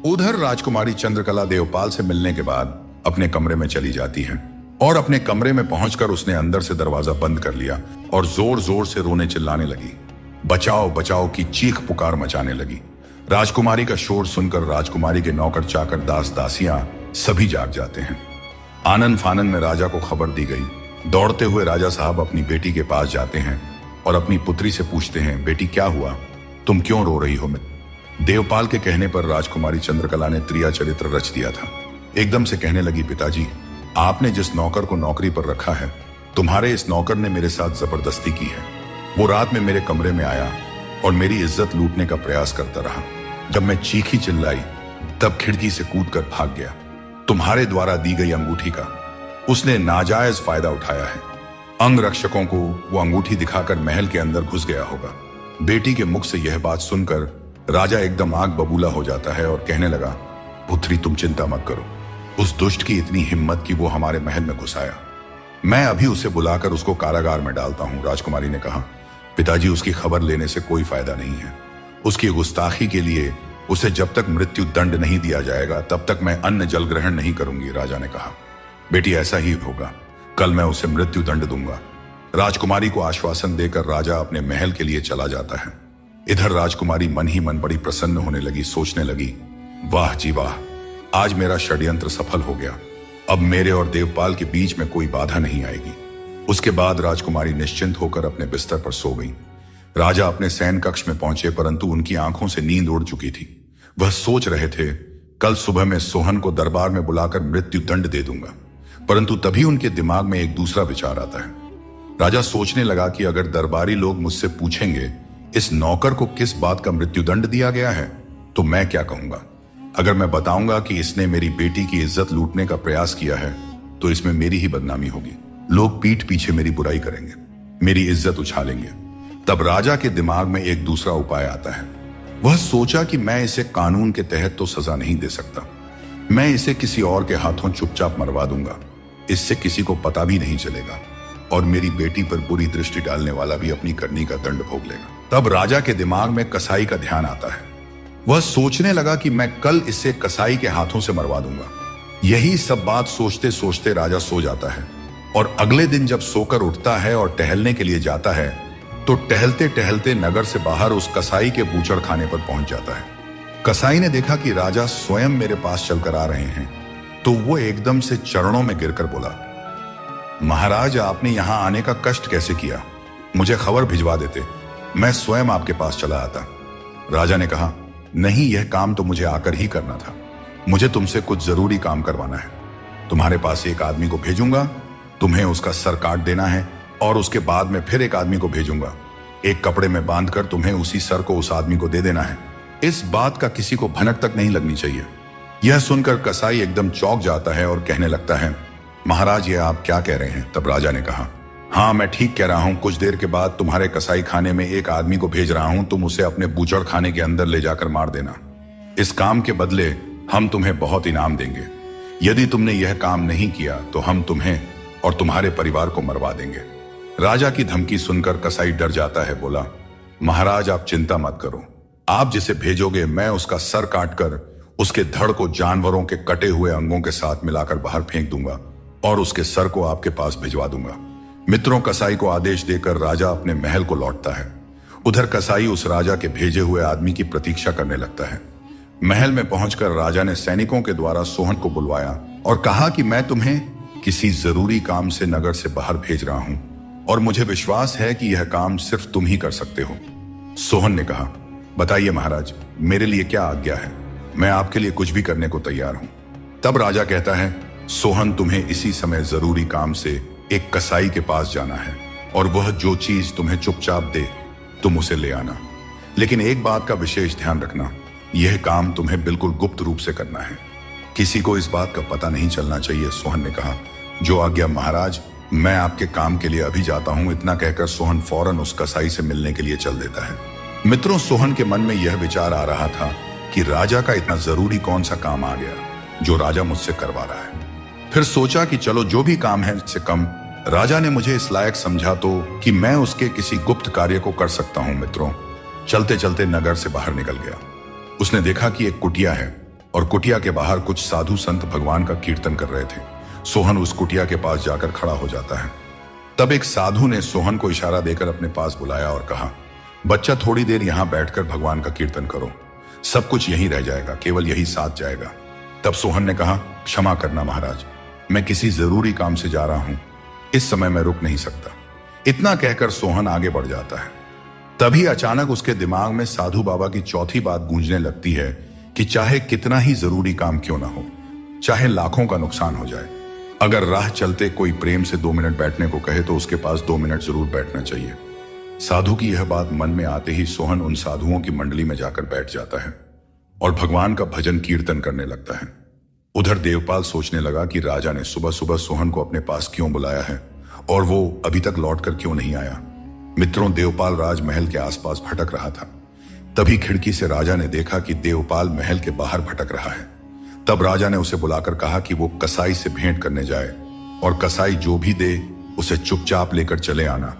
उधर राजकुमारी चंद्रकला देवपाल से मिलने के बाद अपने कमरे में चली जाती है और अपने कमरे में पहुंचकर उसने अंदर से दरवाजा बंद कर लिया और जोर जोर से रोने चिल्लाने लगी। बचाओ बचाओ की चीख पुकार मचाने लगी। राजकुमारी का शोर सुनकर राजकुमारी के नौकर चाकर दास दासियां सभी जाग जाते हैं। आनंद फानंद में राजा को खबर दी गई। दौड़ते हुए राजा साहब अपनी बेटी के पास जाते हैं और अपनी पुत्री से पूछते हैं, बेटी क्या हुआ, तुम क्यों रो रही हो? देवपाल के कहने पर राजकुमारी चंद्रकला ने त्रिया चरित्र रच दिया था। एकदम से कहने लगी, पिताजी, आपने जिस नौकर को नौकरी पर रखा है, तुम्हारे इस नौकर ने मेरे साथ जबरदस्ती की है। वो रात में मेरे कमरे में आया और मेरी इज्जत लूटने का प्रयास करता रहा। जब मैं चीखी चिल्लाई तब खिड़की से कूदकर भाग गया। तुम्हारे द्वारा दी गई अंगूठी का उसने नाजायज फायदा उठाया है। अंग रक्षकों को वो अंगूठी दिखाकर महल के अंदर घुस गया होगा। बेटी के मुख से यह बात सुनकर राजा एकदम आग बबूला हो जाता है और कहने लगा, पुत्री तुम चिंता मत करो। उस दुष्ट की इतनी हिम्मत कि वो हमारे महल में घुस आया। मैं अभी उसे बुलाकर उसको कारागार में डालता हूं। राजकुमारी ने कहा, पिताजी, उसकी खबर लेने से कोई फायदा नहीं है। उसकी गुस्ताखी के लिए उसे जब तक मृत्यु दंड नहीं दिया जाएगा तब तक मैं अन्न जल ग्रहण नहीं करूंगी। राजा ने कहा, बेटी ऐसा ही होगा, कल मैं उसे मृत्यु दंड दूंगा। राजकुमारी को आश्वासन देकर राजा अपने महल के लिए चला जाता है। इधर राजकुमारी मन ही मन बड़ी प्रसन्न होने लगी। सोचने लगी, वाह जी वाह, आज मेरा षड्यंत्र सफल हो गया। अब मेरे और देवपाल के बीच में कोई बाधा नहीं आएगी। उसके बाद राजकुमारी निश्चिंत होकर अपने बिस्तर पर सो गई। राजा अपने शयन कक्ष में पहुंचे, परंतु उनकी आंखों से नींद उड़ चुकी थी। वह सोच रहे थे, कल सुबह मैं सोहन को दरबार में बुलाकर मृत्यु दंड दे दूंगा। परंतु तभी उनके दिमाग में एक दूसरा विचार आता है। राजा सोचने लगा कि अगर दरबारी लोग मुझसे पूछेंगे इस नौकर को किस बात का मृत्युदंड दिया गया है तो मैं क्या कहूंगा। अगर मैं बताऊंगा कि इसने मेरी बेटी की इज्जत लूटने का प्रयास किया है तो इसमें मेरी ही बदनामी होगी। लोग पीठ पीछे मेरी बुराई करेंगे, मेरी इज्जत उछालेंगे। तब राजा के दिमाग में एक दूसरा उपाय आता है। वह सोचा कि मैं इसे कानून के तहत तो सजा नहीं दे सकता, मैं इसे किसी और के हाथों चुपचाप मरवा दूंगा। इससे किसी को पता भी नहीं चलेगा। और मेरी बेटी पर बुरी दृष्टि डालने वाला भी अपनी करनी का दंड भोग लेगा। तब राजा के दिमाग में कसाई का ध्यान आता है। वह सोचने लगा कि मैं कल इसे कसाई के हाथों से मरवा दूंगा। यही सब बात सोचते सोचते राजा सो जाता है और अगले दिन जब सोकर उठता है और टहलने के लिए जाता है तो टहलते टहलते नगर से बाहर उस कसाई के बूचड़ खाने पर पहुंच जाता है। कसाई ने देखा कि राजा स्वयं मेरे पास चलकर आ रहे हैं तो वो एकदम से चरणों में गिरकर बोला, महाराज आपने यहां आने का कष्ट कैसे किया? मुझे खबर भिजवा देते, मैं स्वयं आपके पास चला आता। राजा ने कहा, नहीं, यह काम तो मुझे आकर ही करना था। मुझे तुमसे कुछ जरूरी काम करवाना है। तुम्हारे पास एक आदमी को भेजूंगा, तुम्हें उसका सर काट देना है और उसके बाद में फिर एक आदमी को भेजूंगा। एक कपड़े में बांधकर तुम्हें उसी सर को उस आदमी को दे देना है। इस बात का किसी को भनक तक नहीं लगनी चाहिए। यह सुनकर कसाई एकदम चौंक जाता है और कहने लगता है, महाराज ये आप क्या कह रहे हैं? तब राजा ने कहा, हाँ मैं ठीक कह रहा हूं। कुछ देर के बाद तुम्हारे कसाई खाने में एक आदमी को भेज रहा हूं। तुम उसे अपने बूचड़ खाने के अंदर ले जाकर मार देना। इस काम के बदले हम तुम्हें बहुत इनाम देंगे। यदि तुमने यह काम नहीं किया तो हम तुम्हें और तुम्हारे परिवार को मरवा देंगे। राजा की धमकी सुनकर कसाई डर जाता है। बोला, महाराज आप चिंता मत करो। आप जिसे भेजोगे मैं उसका सर काटकर उसके धड़ को जानवरों के कटे हुए अंगों के साथ मिलाकर बाहर फेंक दूंगा और उसके सर को आपके पास भिजवा दूंगा। मित्रों, कसाई को आदेश देकर राजा अपने महल को लौटता है। उधर कसाई उस राजा के भेजे हुए आदमी की प्रतीक्षा करने लगता है। महल में पहुंचकर राजा ने सैनिकों के द्वारा सोहन को बुलवाया और कहा कि मैं तुम्हें किसी जरूरी काम से नगर से बाहर भेज रहा हूं और मुझे विश्वास है कि यह काम सिर्फ तुम ही कर सकते हो। सोहन ने कहा, बताइए महाराज, मेरे लिए क्या आज्ञा है? मैं आपके लिए कुछ भी करने को तैयार हूं। तब राजा कहता है, सोहन तुम्हें इसी समय जरूरी काम से एक कसाई के पास जाना है और वह जो चीज तुम्हें चुपचाप दे तुम उसे ले आना। लेकिन एक बात का विशेष ध्यान रखना, यह काम तुम्हें बिल्कुल गुप्त रूप से करना है। किसी को इस बात का पता नहीं चलना चाहिए। सोहन ने कहा, जो आज्ञा महाराज, मैं आपके काम के लिए अभी जाता हूं। इतना कहकर सोहन फौरन उस कसाई से मिलने के लिए चल देता है। मित्रों, सोहन के मन में यह विचार आ रहा था कि राजा का इतना जरूरी कौन सा काम आ गया जो राजा मुझसे करवा रहा है। फिर सोचा कि चलो जो भी काम है इससे कम राजा ने मुझे इस लायक समझा तो कि मैं उसके किसी गुप्त कार्य को कर सकता हूं। मित्रों, चलते चलते नगर से बाहर निकल गया। उसने देखा कि एक कुटिया है और कुटिया के बाहर कुछ साधु संत भगवान का कीर्तन कर रहे थे। सोहन उस कुटिया के पास जाकर खड़ा हो जाता है। तब एक साधु ने सोहन को इशारा देकर अपने पास बुलाया और कहा, बच्चा थोड़ी देर यहां बैठकर भगवान का कीर्तन करो, सब कुछ यहीं रह जाएगा, केवल यही साथ जाएगा। तब सोहन ने कहा, क्षमा करना महाराज, मैं किसी जरूरी काम से जा रहा हूं, इस समय मैं रुक नहीं सकता। इतना कहकर सोहन आगे बढ़ जाता है। तभी अचानक उसके दिमाग में साधु बाबा की चौथी बात गूंजने लगती है कि चाहे कितना ही जरूरी काम क्यों ना हो, चाहे लाखों का नुकसान हो जाए, अगर राह चलते कोई प्रेम से 2 मिनट बैठने को कहे तो उसके पास 2 मिनट जरूर बैठना चाहिए। साधु की यह बात मन में आते ही सोहन उन साधुओं की मंडली में जाकर बैठ जाता है और भगवान का भजन कीर्तन करने लगता है। उधर देवपाल सोचने लगा कि राजा ने सुबह सुबह सोहन को अपने पास क्यों बुलाया है और वो अभी तक लौटकर क्यों नहीं आया। मित्रों, देवपाल राजमहल के आसपास भटक रहा था। तभी खिड़की से राजा ने देखा कि देवपाल महल के बाहर भटक रहा है। तब राजा ने उसे बुलाकर कहा कि वो कसाई से भेंट करने जाए और कसाई जो भी दे उसे चुपचाप लेकर चले आना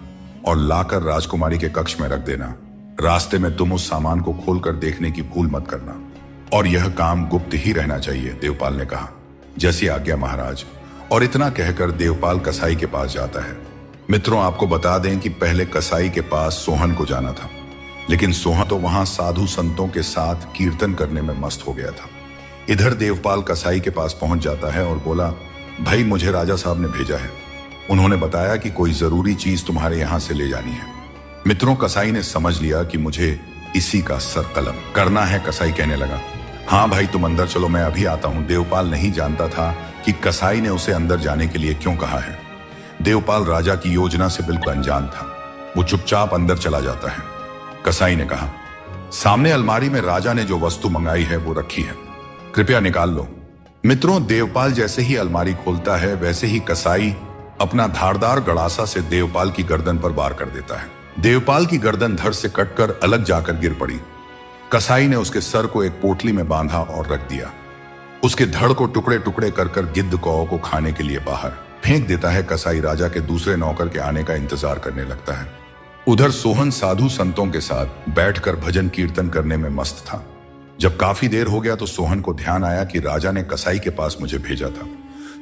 और लाकर राजकुमारी के कक्ष में रख देना। रास्ते में तुम उस सामान को खोलकर देखने की भूल मत करना और यह काम गुप्त ही रहना चाहिए। देवपाल ने कहा, जैसी आज्ञा महाराज। और इतना कहकर देवपाल कसाई के पास जाता है। मित्रों, आपको बता दें कि पहले कसाई के पास सोहन को जाना था, लेकिन सोहन तो वहां साधु संतों के साथ कीर्तन करने में मस्त हो गया था। इधर देवपाल कसाई के पास पहुंच जाता है और बोला, भाई मुझे राजा साहब ने भेजा है। उन्होंने बताया कि कोई जरूरी चीज तुम्हारे यहां से ले जानी है। मित्रों, कसाई ने समझ लिया कि मुझे इसी का सर कलम करना है। कसाई कहने लगा, हाँ भाई तुम अंदर चलो, मैं अभी आता हूं। देवपाल नहीं जानता था कि कसाई ने उसे अंदर जाने के लिए क्यों कहा है। देवपाल राजा की योजना से बिल्कुल अनजान था। वो चुपचाप अंदर चला जाता है। कसाई ने कहा, सामने अलमारी में राजा ने जो वस्तु मंगाई है वो रखी है, कृपया निकाल लो। मित्रों, देवपाल जैसे ही अलमारी खोलता है वैसे ही कसाई अपना धारदार गड़ासा से देवपाल की गर्दन पर वार कर देता है। देवपाल की गर्दन धड़ से कटकर अलग जाकर गिर पड़ी। कसाई ने उसके सर को एक पोटली में बांधा और रख दिया। उसके धड़ को टुकड़े टुकड़े कर गिद्ध कौ को खाने के लिए बाहर फेंक देता है। कसाई राजा के दूसरे नौकर के आने का इंतजार करने लगता है। उधर सोहन साधु संतों के साथ बैठकर भजन कीर्तन करने में मस्त था। जब काफी देर हो गया तो सोहन को ध्यान आया कि राजा ने कसाई के पास मुझे भेजा था।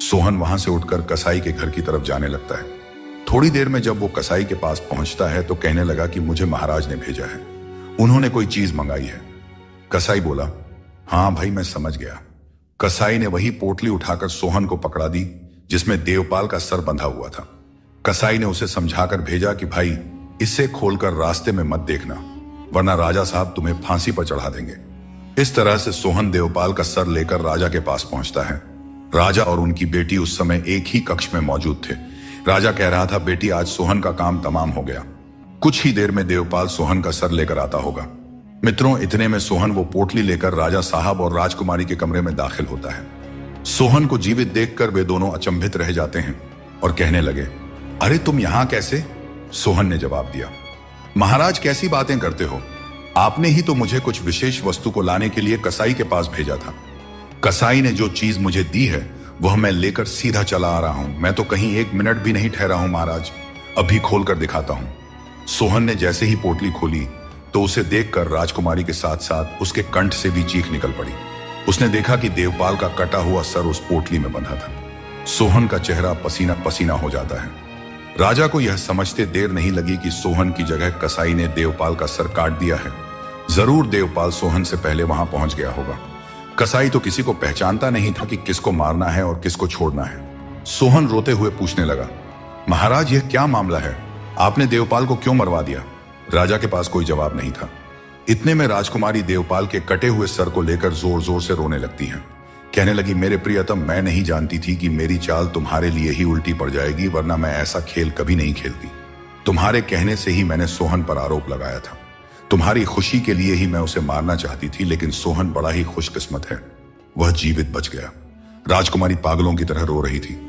सोहन वहां से उठकर कसाई के घर की तरफ जाने लगता है। थोड़ी देर में जब वो कसाई के पास पहुंचता है तो कहने लगा कि मुझे महाराज ने भेजा है, उन्होंने कोई चीज मंगाई है। कसाई बोला, हाँ भाई मैं समझ गया। कसाई ने वही पोटली उठाकर सोहन को पकड़ा दी जिसमें देवपाल का सर बंधा हुआ था। कसाई ने उसे समझाकर भेजा कि भाई इससे खोलकर रास्ते में मत देखना, वरना राजा साहब तुम्हें फांसी पर चढ़ा देंगे। इस तरह से सोहन देवपाल का सर लेकर राजा के पास पहुंचता है। राजा और उनकी बेटी उस समय एक ही कक्ष में मौजूद थे। राजा कह रहा था, बेटी आज सोहन का काम तमाम हो गया, कुछ ही देर में देवपाल सोहन का सर लेकर आता होगा। मित्रों, इतने में सोहन वो पोटली लेकर राजा साहब और राजकुमारी के कमरे में दाखिल होता है। सोहन को जीवित देखकर वे दोनों अचंभित रह जाते हैं और कहने लगे, अरे तुम यहां कैसे? सोहन ने जवाब दिया, महाराज कैसी बातें करते हो, आपने ही तो मुझे कुछ विशेष वस्तु को लाने के लिए कसाई के पास भेजा था। कसाई ने जो चीज मुझे दी है वह मैं लेकर सीधा चला आ रहा हूं। मैं तो कहीं एक मिनट भी नहीं ठहरा हूं महाराज, अभी खोलकर दिखाता हूं। सोहन ने जैसे ही पोटली खोली तो उसे देखकर राजकुमारी के साथ साथ उसके कंठ से भी चीख निकल पड़ी। उसने देखा कि देवपाल का कटा हुआ सर उस पोटली में बंधा था। सोहन का चेहरा पसीना पसीना हो जाता है। राजा को यह समझते देर नहीं लगी कि सोहन की जगह कसाई ने देवपाल का सर काट दिया है। जरूर देवपाल सोहन से पहले वहां पहुंच गया होगा। कसाई तो किसी को पहचानता नहीं था कि किसको मारना है और किसको छोड़ना है। सोहन रोते हुए पूछने लगा, महाराज यह क्या मामला है, आपने देवपाल को क्यों मरवा दिया? राजा के पास कोई जवाब नहीं था। इतने में राजकुमारी देवपाल के कटे हुए सर को लेकर जोर जोर से रोने लगती है। कहने लगी, मेरे प्रियतम, मैं नहीं जानती थी कि मेरी चाल तुम्हारे लिए ही उल्टी पड़ जाएगी, वरना मैं ऐसा खेल कभी नहीं खेलती। तुम्हारे कहने से ही मैंने सोहन पर आरोप लगाया था। तुम्हारी खुशी के लिए ही मैं उसे मारना चाहती थी, लेकिन सोहन बड़ा ही खुशकिस्मत है, वह जीवित बच गया। राजकुमारी पागलों की तरह रो रही थी।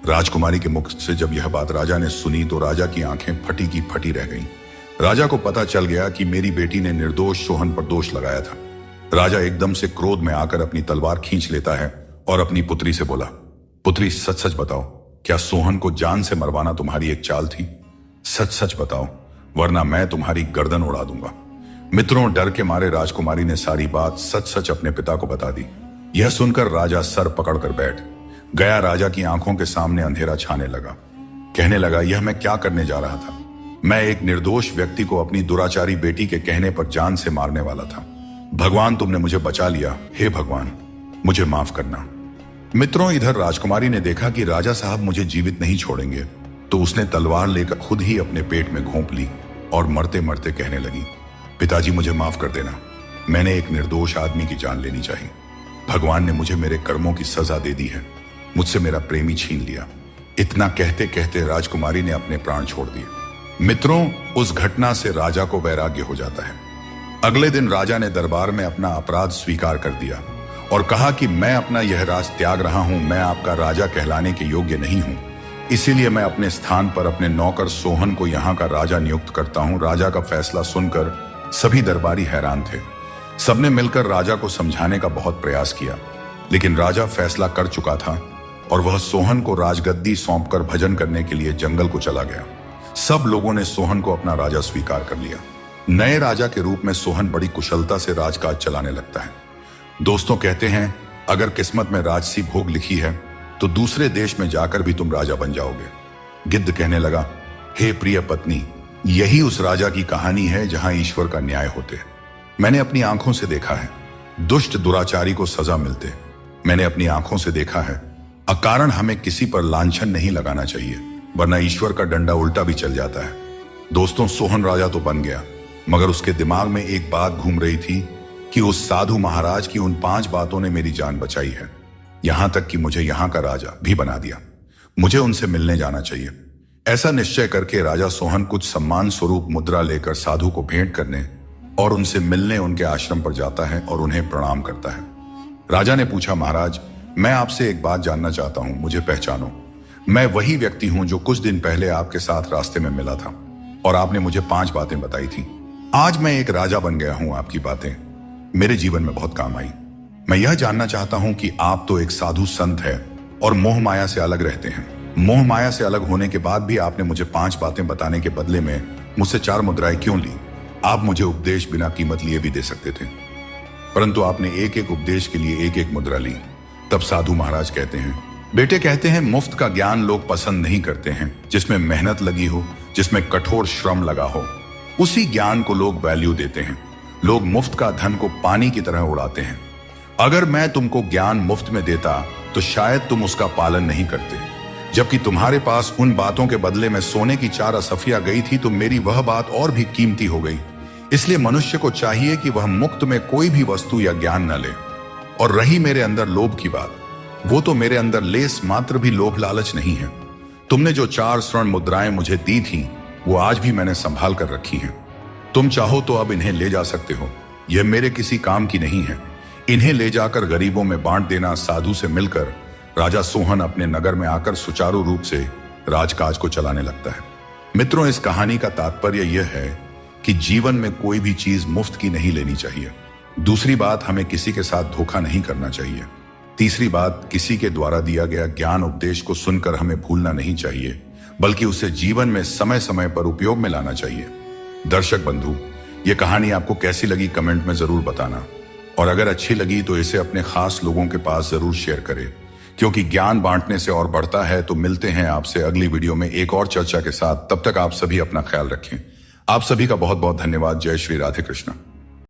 राजकुमारी के मुख से जब यह बात राजा ने सुनी तो राजा की आंखें फटी की फटी रह गईं। राजा को पता चल गया कि मेरी बेटी ने निर्दोष सोहन पर दोष लगाया था। राजा एकदम से क्रोध में आकर अपनी तलवार खींच लेता है और अपनी पुत्री से बोला, पुत्री सच सच बताओ, क्या सोहन को जान से मरवाना तुम्हारी एक चाल थी? सच सच बताओ, वरना मैं तुम्हारी गर्दन उड़ा दूंगा। मित्रों, डर के मारे राजकुमारी ने सारी बात सच सच अपने पिता को बता दी। यह सुनकर राजा सर पकड़कर बैठ गया। राजा की आंखों के सामने अंधेरा छाने लगा। कहने लगा, यह मैं क्या करने जा रहा था? मैं एक निर्दोष व्यक्ति को अपनी दुराचारी बेटी के कहने पर जान से मारने वाला था। भगवान, तुमने मुझे बचा लिया। हे भगवान, मुझे माफ करना। मित्रों, इधर राजकुमारी ने देखा कि राजा साहब मुझे जीवित नहीं छोड़ेंगे, तो उसने तलवार लेकर खुद ही अपने पेट में घोंप ली और मरते मरते कहने लगी, पिताजी मुझे माफ कर देना, मैंने एक निर्दोष आदमी की जान लेनी चाहिए। भगवान ने मुझे मेरे कर्मों की सजा दे दी है, मुझसे मेरा प्रेमी छीन लिया। इतना कहते कहते राजकुमारी ने अपने प्राण छोड़ दिए। मित्रों, उस घटना से राजा को वैराग्य हो जाता है। अगले दिन राजा ने दरबार में अपना अपराध स्वीकार कर दिया और कहा कि मैं अपना यह राज त्याग रहा हूं। मैं आपका राजा कहलाने के योग्य नहीं हूं, इसीलिए मैं अपने स्थान पर अपने नौकर सोहन को यहाँ का राजा नियुक्त करता हूं। राजा का फैसला सुनकर सभी दरबारी हैरान थे। सबने मिलकर राजा को समझाने का बहुत प्रयास किया, लेकिन राजा फैसला कर चुका था और वह सोहन को राजगद्दी सौंपकर भजन करने के लिए जंगल को चला गया। सब लोगों ने सोहन को अपना राजा स्वीकार कर लिया। नए राजा के रूप में सोहन बड़ी कुशलता से राजकाज चलाने लगता है। दोस्तों कहते हैं, अगर किस्मत में राजसी भोग लिखी है तो दूसरे देश में जाकर भी तुम राजा बन जाओगे। गिद्ध कहने लगा, हे प्रिय पत्नी, यही उस राजा की कहानी है जहां ईश्वर का न्याय होते। मैंने अपनी आंखों से देखा है दुष्ट दुराचारी को सजा मिलते। मैंने अपनी आंखों से देखा है अकारण हमें किसी पर लांछन नहीं लगाना चाहिए, वरना ईश्वर का डंडा उल्टा भी चल जाता है। दोस्तों, सोहन राजा तो बन गया, मगर उसके दिमाग में एक बात घूम रही थी कि उस साधु महाराज की उन 5 बातों ने मेरी जान बचाई है, यहां तक कि मुझे यहां का राजा भी बना दिया। मुझे उनसे मिलने जाना चाहिए। ऐसा निश्चय करके राजा सोहन कुछ सम्मान स्वरूप मुद्रा लेकर साधु को भेंट करने और उनसे मिलने उनके आश्रम पर जाता है और उन्हें प्रणाम करता है। राजा ने पूछा, महाराज, मैं आपसे एक बात जानना चाहता हूं, मुझे पहचानो। मैं वही व्यक्ति हूं जो कुछ दिन पहले आपके साथ रास्ते में मिला था और आपने मुझे 5 बातें बताई थी। आज मैं एक राजा बन गया हूं। आपकी बातें मेरे जीवन में बहुत काम आई। मैं यह जानना चाहता हूं कि आप तो एक साधु संत है और मोह माया से अलग रहते हैं। मोह माया से अलग होने के बाद भी आपने मुझे 5 बातें बताने के बदले में मुझसे 4 मुद्राएं क्यों ली? आप मुझे उपदेश बिना कीमत लिए भी दे सकते थे, परंतु आपने एक एक उपदेश के लिए एक एक मुद्रा ली। तब साधु महाराज कहते हैं, बेटे कहते हैं मुफ्त का ज्ञान लोग पसंद नहीं करते हैं, जिसमें मेहनत लगी हो, जिसमें कठोर श्रम लगा हो, उसी ज्ञान को लोग वैल्यू देते हैं। लोग मुफ्त का धन को पानी की तरह उड़ाते हैं। अगर मैं तुमको ज्ञान मुफ्त में देता तो शायद तुम उसका पालन नहीं करते, जबकि तुम्हारे पास उन बातों के बदले में सोने की 4 असफिया गई थी तो मेरी वह बात और भी कीमती हो गई। इसलिए मनुष्य को चाहिए कि वह मुक्त में कोई भी वस्तु या ज्ञान न ले। और रही मेरे अंदर लोभ की बात, वो तो मेरे अंदर लेस मात्र भी लोभ लालच नहीं है। तुमने जो 4 स्वर्ण मुद्राएं मुझे दी थी वो आज भी मैंने संभाल कर रखी हैं। तुम चाहो तो अब इन्हें ले जा सकते हो। यह मेरे किसी काम की नहीं है। इन्हें ले जाकर गरीबों में बांट देना। साधु से मिलकर राजा सोहन अपने नगर में आकर सुचारू रूप से राजकाज को चलाने लगता है। मित्रों, इस कहानी का तात्पर्य यह है कि जीवन में कोई भी चीज मुफ्त की नहीं लेनी चाहिए। दूसरी बात, हमें किसी के साथ धोखा नहीं करना चाहिए। तीसरी बात, किसी के द्वारा दिया गया ज्ञान उपदेश को सुनकर हमें भूलना नहीं चाहिए, बल्कि उसे जीवन में समय समय पर उपयोग में लाना चाहिए। दर्शक बंधु, ये कहानी आपको कैसी लगी कमेंट में जरूर बताना, और अगर अच्छी लगी तो इसे अपने खास लोगों के पास जरूर शेयर करें, क्योंकि ज्ञान बांटने से और बढ़ता है। तो मिलते हैं आपसे अगली वीडियो में एक और चर्चा के साथ। तब तक आप सभी अपना ख्याल रखें। आप सभी का बहुत बहुत धन्यवाद। जय श्री राधे कृष्ण।